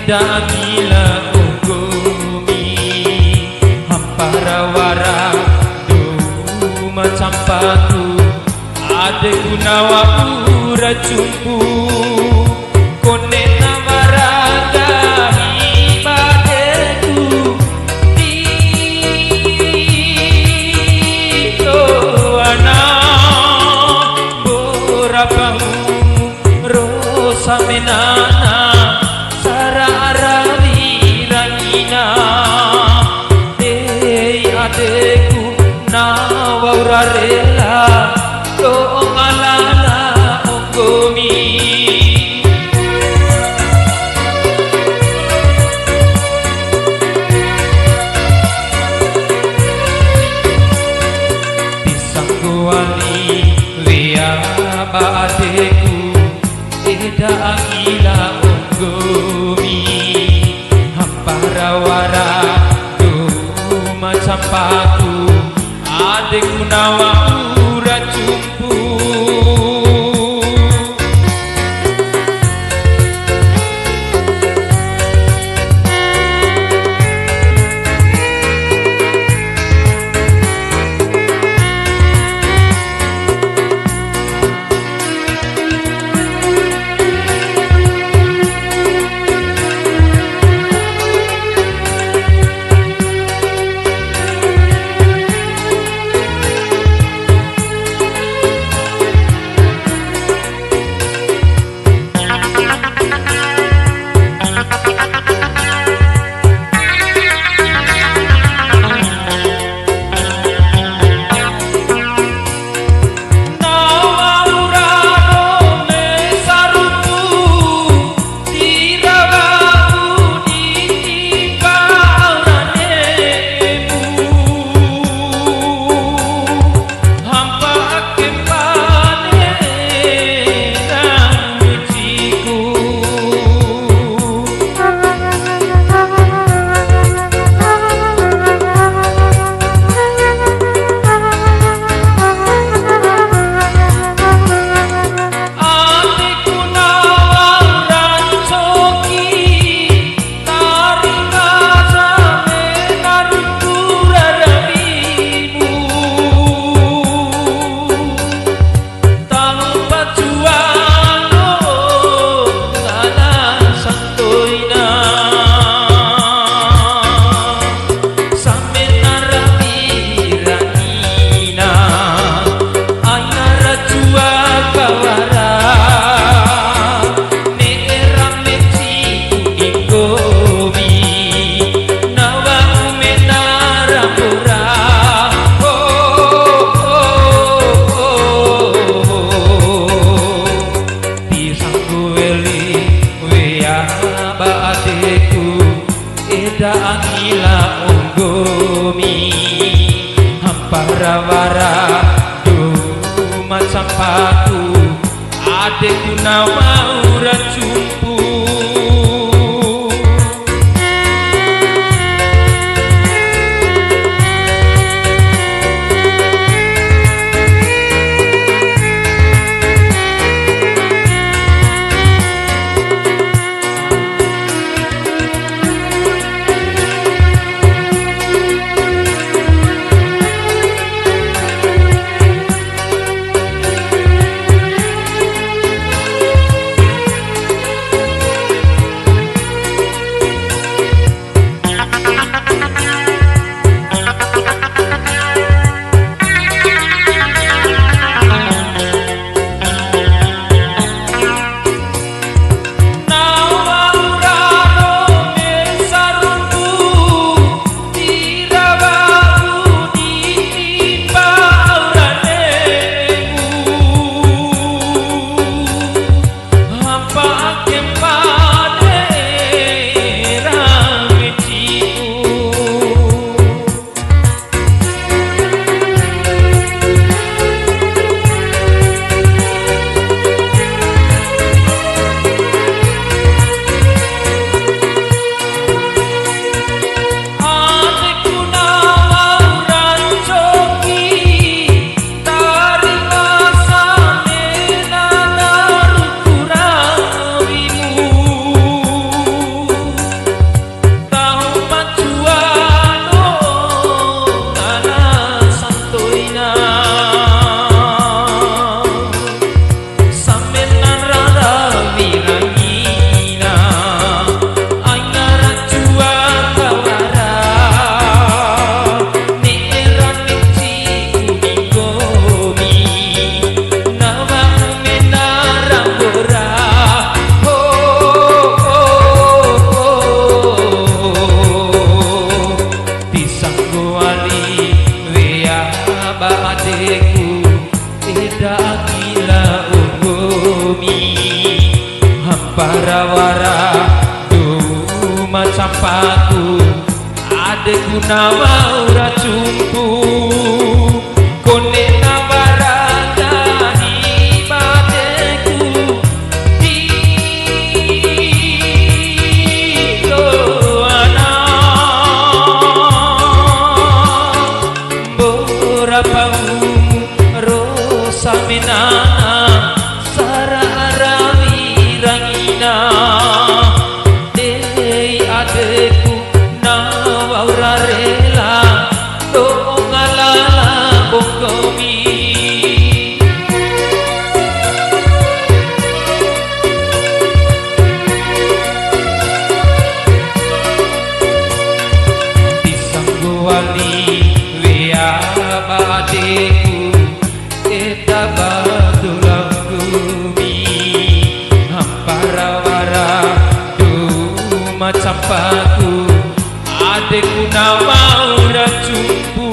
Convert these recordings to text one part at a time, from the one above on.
Edagila ugumi hamparawara du macam patu ade gunawa ura cumpu kone nawaraga hibadeku tito ana borapamu rosa menana adeku nawaura rela do ngalala onggomi disangguali wea adeku eda agila onggomi hamparawara macam patu adek gunawa ura cumpu agila unggomi hamparawara du macam patu adek gunawa ura cumpu sampaku adekku nawa ora cumpu kone nawarandani bateku iko ana borapa rosa menana sara arawi rangina adekku nawa ora rela do ngalala bongkomi disanggo wali wea adekku eta badulang bumi hampara wara macam paku adekku nawa ora cumpu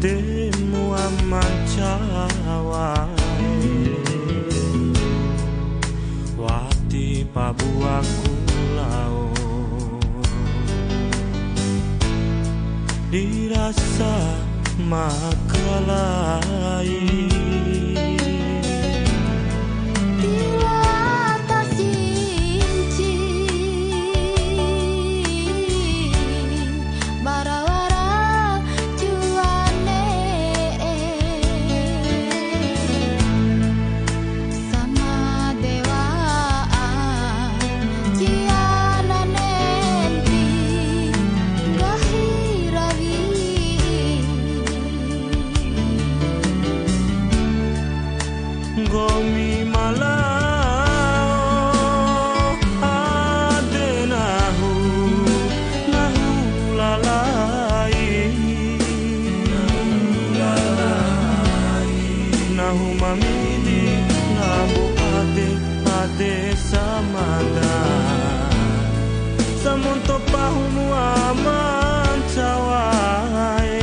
Atemu amancawa wati pabuaku lao dirasa makalai Gomi malao adenahu nahu lalai nahu mamidi nabu ade samada samunto pahumu aman cawai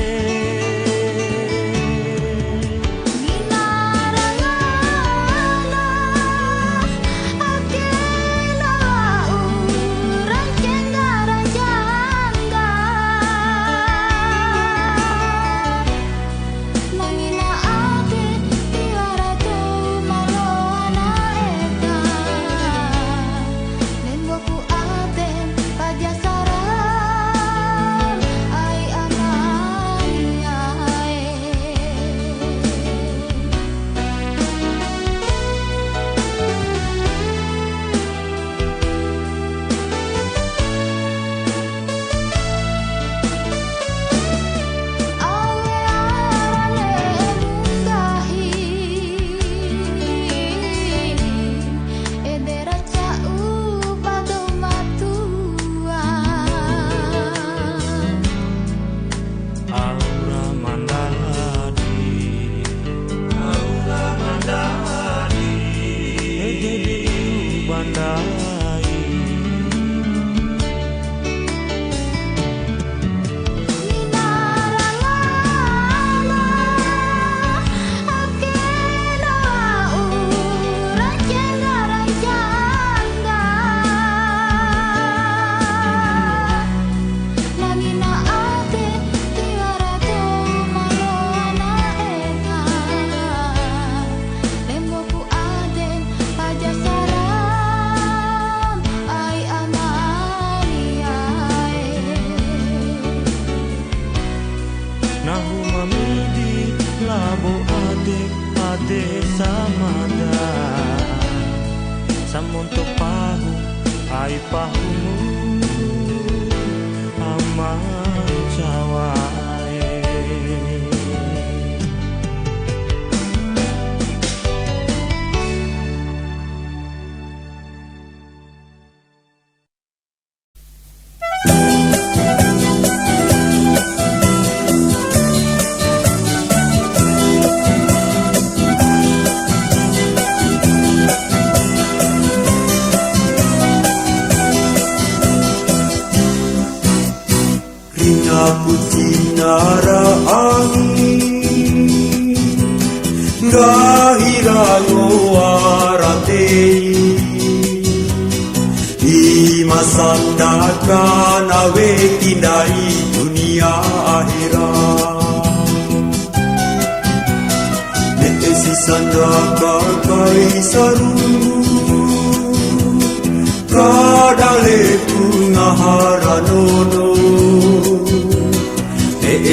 samada samonto pahu ai pahumu aman cawae Putinara angin gahirago aratei imasandaka nawe tindai dunia akhirat netesi sandaka kaisaru kadale pungaharanono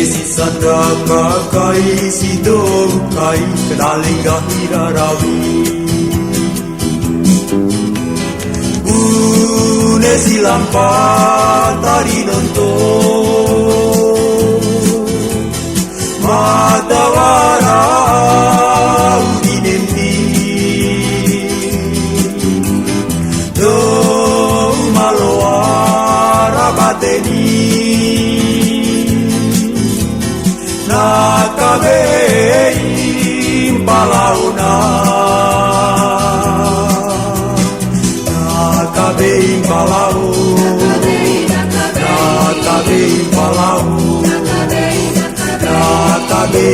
esi sandaka kai sido kai kedalinga hirarawi une silampa tari nonto matawara udinempi do maloara bateni nakabei palauna nakabei palau nakabei palau nakabei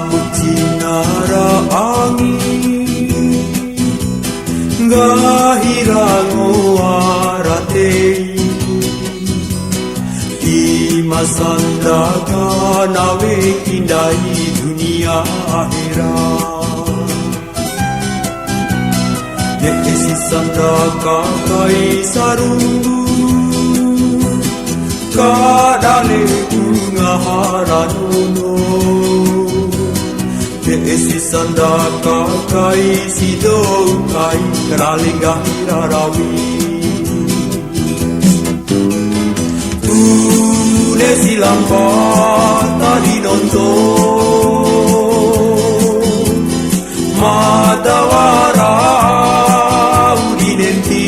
putinara angin Gahirango aratei Imasandaka nawe indai dunia akhirat Esi sandaka kai sarungu Kadale bunga haranono Esi sandaka kai sido kai Keralinga hirarawi Tune silang tadi nonton Madawara udinenti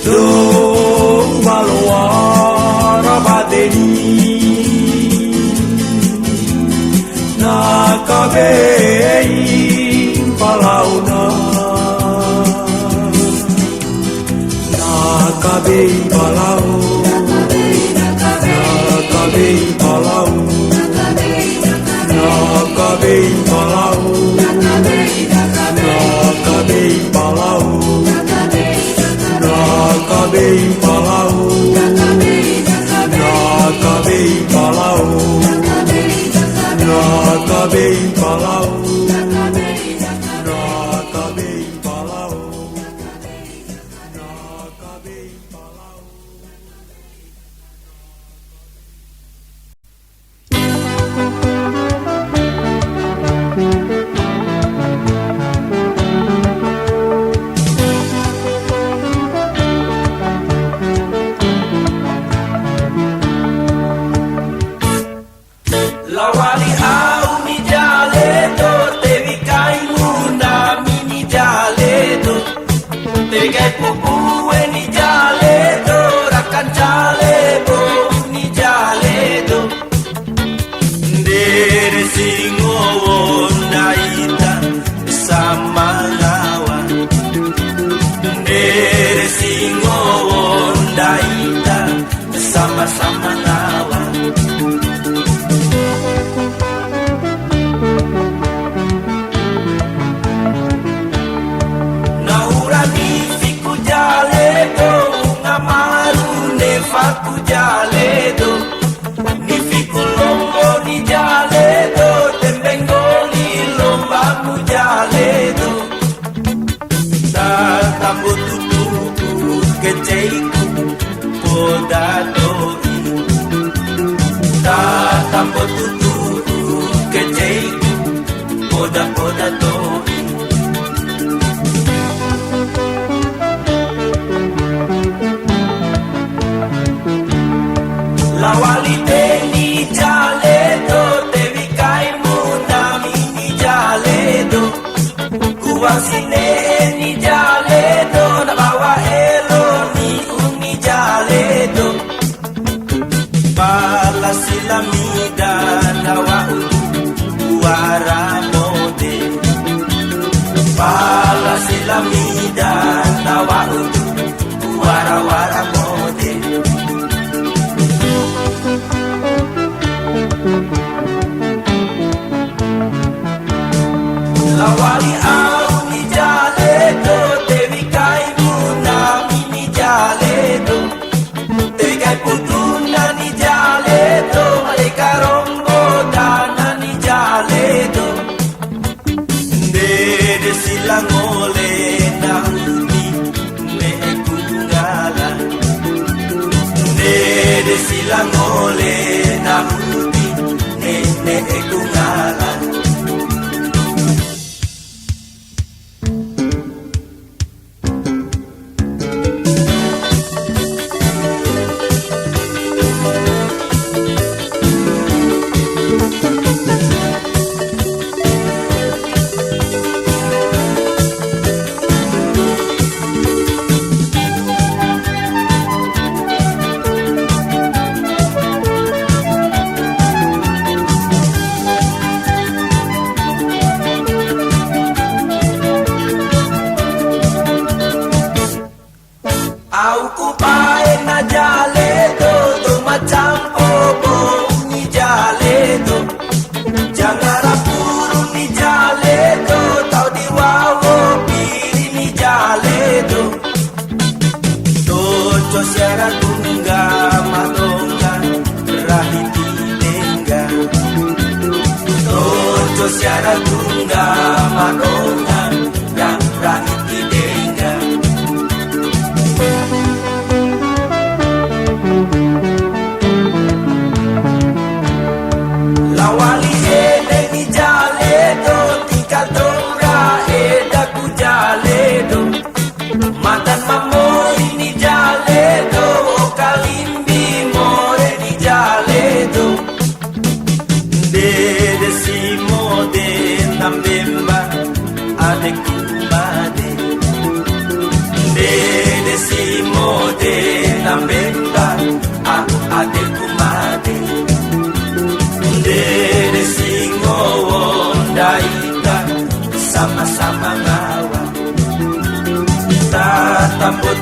Dong balwara badeni Nakabei palauna Nakabei palau Nakabei palau Nakabei palau Nakabei palau Nakabei palau Nakabei palau Nakabei palau Nakabei palau Nakabei palau Lawali au ni jaleto tevi kai muna mini jaleto tegai pupu ni jaleto rakan jaleto ni jaleto dere singo wondaita sama lawan dere singo wondaita sama-sama lawan Faku jaledo, ni fiku lombo ni jaledo, tembengoli lomba mu jaledo. Tatambo tutuku keceiku poda doi. Tatambo tutuku keceiku poda doi. Lawali teni jaledo, tevi kai muna mini jaledo. Kuasine ni jaledo, na bawa elo ni uni jaledo. Pala silamida nawa uara mode. Pala silamida nawa uara mode. Lawali au ni jaledo, tevi kai muna mini jaledo. Tegai putuna ni jaledo, malika rombo dana ni jaledo. Dede silangole na uni me kungala. Dede silangole na uni ne kungala.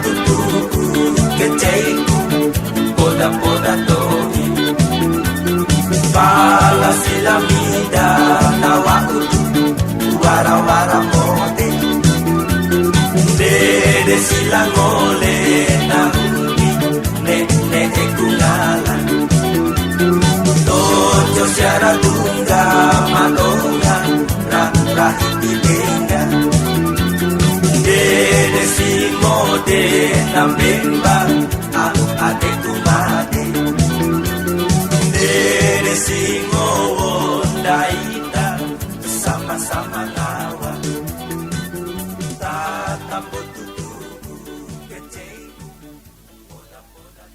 tutuku keceiku poda-poda tohi Pala sila mida nawa utu wara-wara mote Dede sila ngole na uni ne ekungalan Tojo siara dunga malonga rahiti benga Dede si mode na bemba ade kumade Dede si daita sama-sama nawa Tatapot tutuku keceiku poda-poda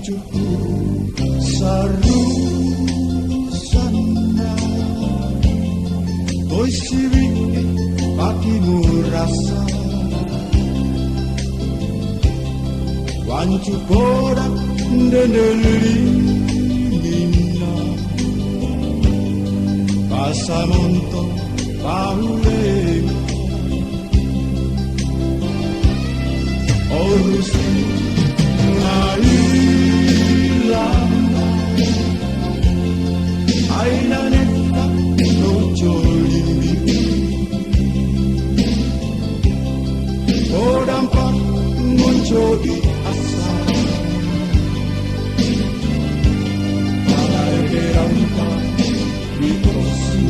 wancuku saru sana Toi siwi pakimu rasa wancu kodak dendelingina pasamonto pauleng Orus ngailana aina neta nojolimbi Odampak muncul di asa Balai gerampak di osu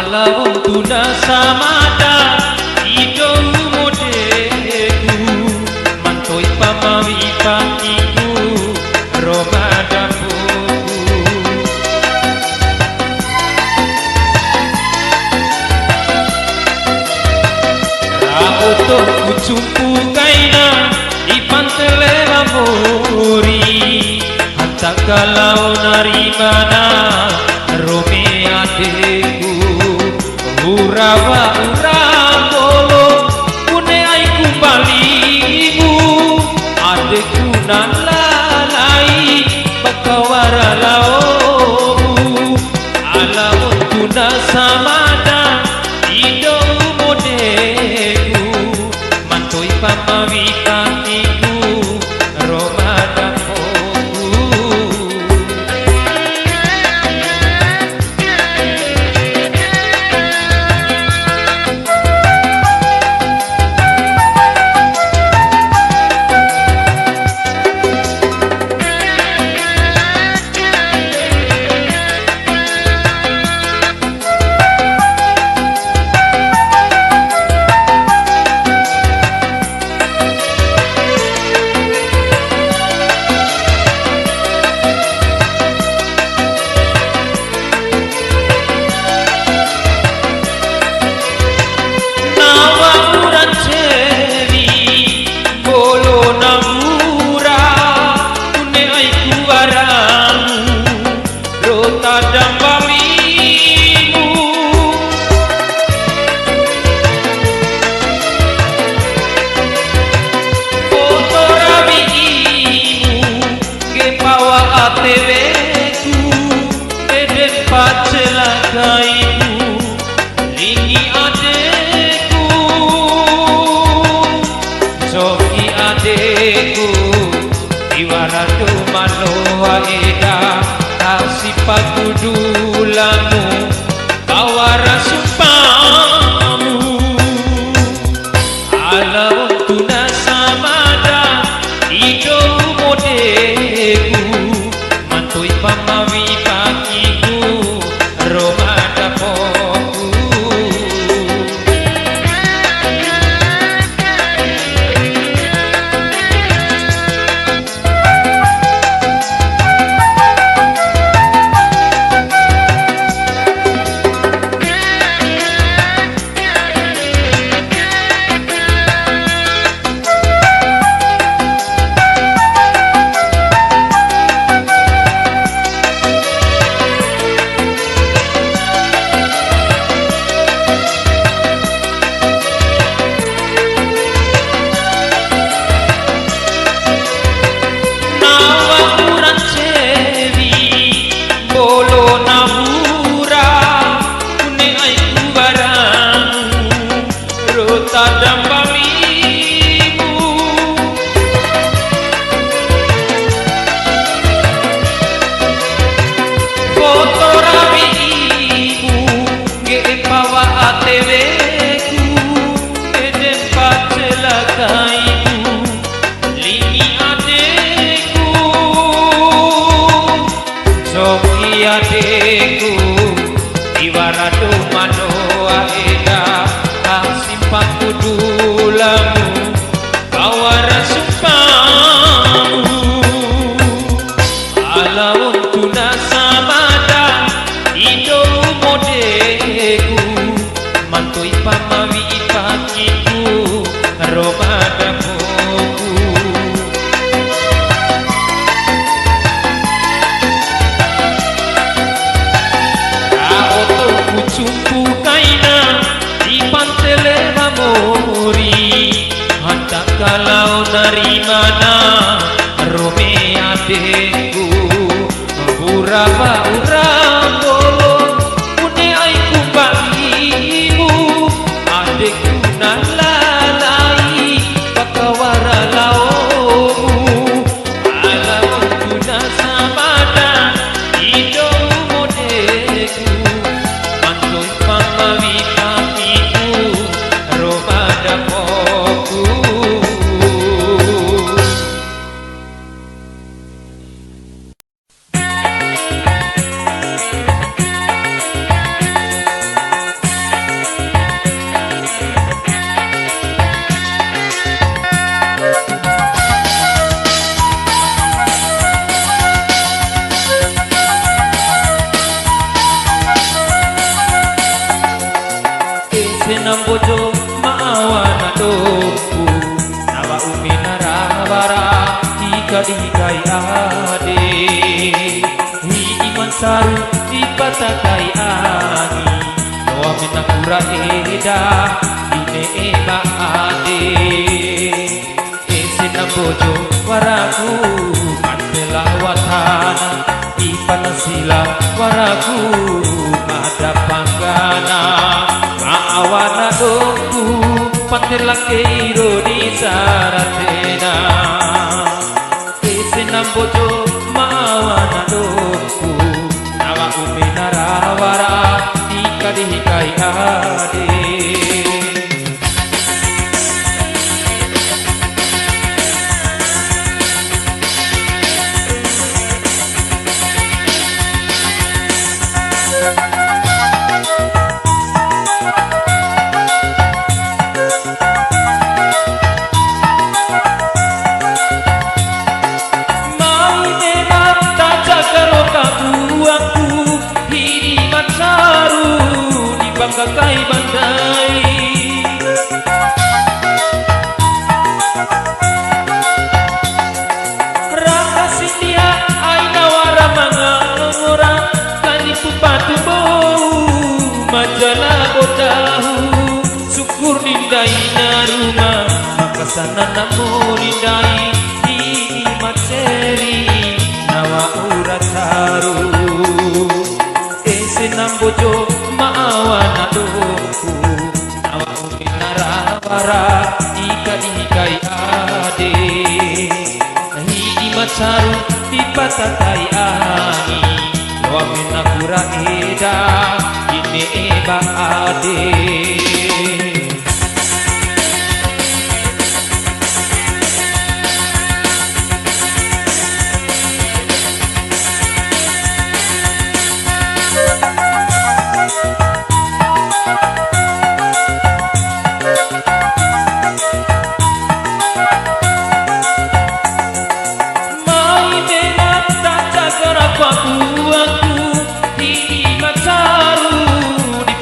Alawong tuna samada ido modeku mantoi pamawi pakiku romadaku Raoto kucumpu kaina ipantele mamuri hantak kalau narimana Rome adekku Urawa urambolo Kune aiku balimu Adekku nan lalai Bakawara laomu Alawon tuna samada Ido modeku Mantoi pamawi kakiku Romada Pakudulamu bawara sumpamu Alawong tuna samada ido modeku mantoi pamawi pakiku romada poku adekku iwaratu manoa eda kasih pakudulamu bawara sumpamu Alawong tuna samada ido modeku mantoi pamawi pakiku romada poku Cumpu kaina di pantele mamuri hantak kalau narimana Rome adekku Urawa urambolo Kune aiku balimu adekku nan lalai Bakawara laomu Alawong tuna samada ido modeku pamawi pakiku romada poku senam bojo maawana dompu nawa uminara bara hikai ade hi iman saru dipatakai angi doa minakura eda ine eba ade senam bojo waraku mandela watana ipanasila waraku ada panggana maawana dompu patela keiro di saratena senam bojo maawana dompu nawa uminara wara hikai ade Kakai bandai Raka sindia aina wara manga ngora kanipu patu bau majalah bodahu syukur nindai naruma maka sana namo nindai di maceri nawa urat haru senam bojo maawana dompu nawa uminara wara hikai ade hi imacaru dipatakai angi doa minakura eda ine eba ade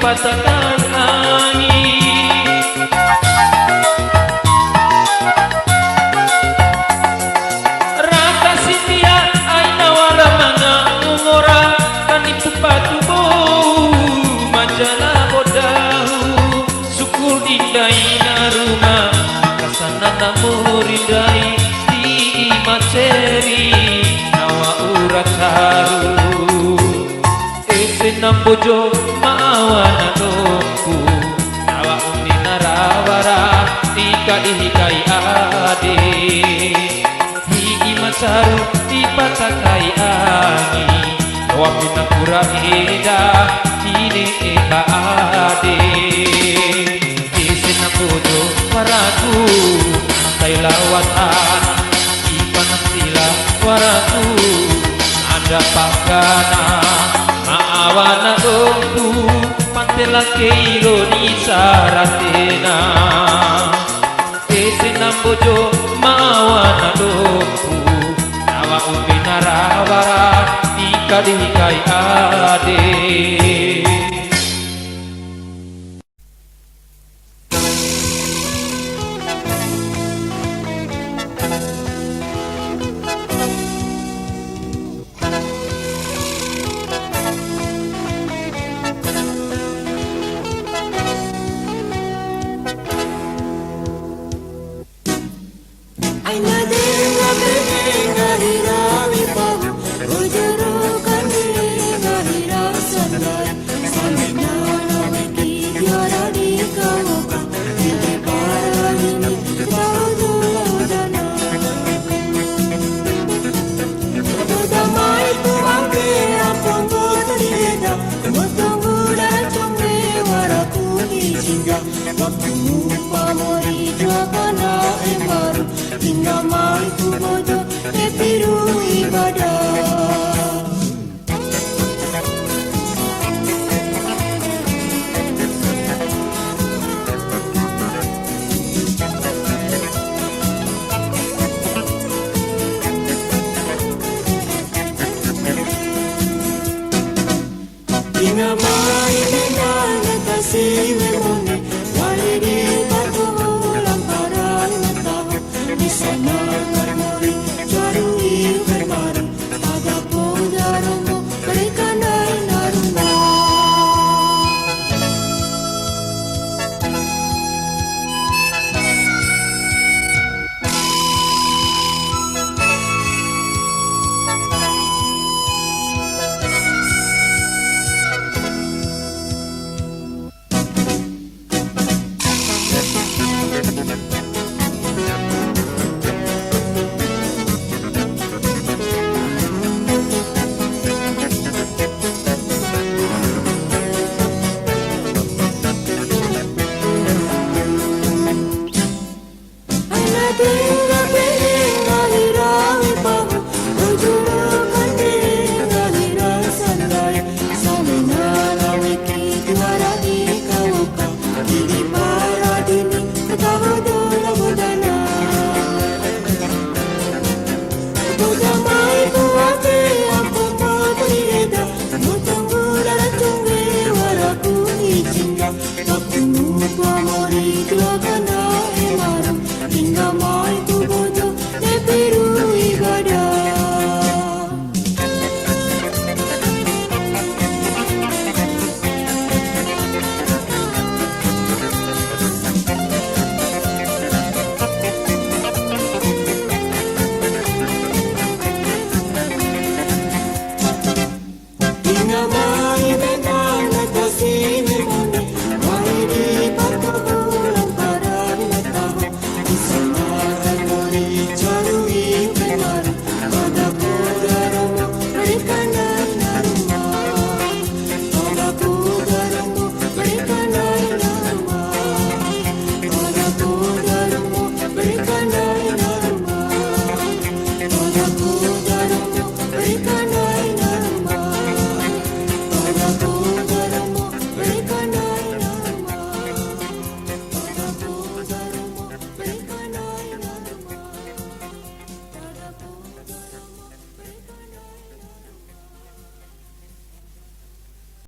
patakai angi Raka sindia aina wara manga ngora kanipu patu bau majalah bodahu syukur dindai naruma kasana namo rindai di maceri nawa urat haru senam bojo maawana dompu nawa uminara wara hikai ade hi imacaru dipatakai angi doa minakura eda ine eba ade senam bojo waraku tai lawatan ipanasila waraku ada pakana maawana dompu patela keiro di saratena senam bojo maawana dompu nawa uminara wara hikai ade Waktu pamori juakana baru hingga mai tu bodoh biru ibadah.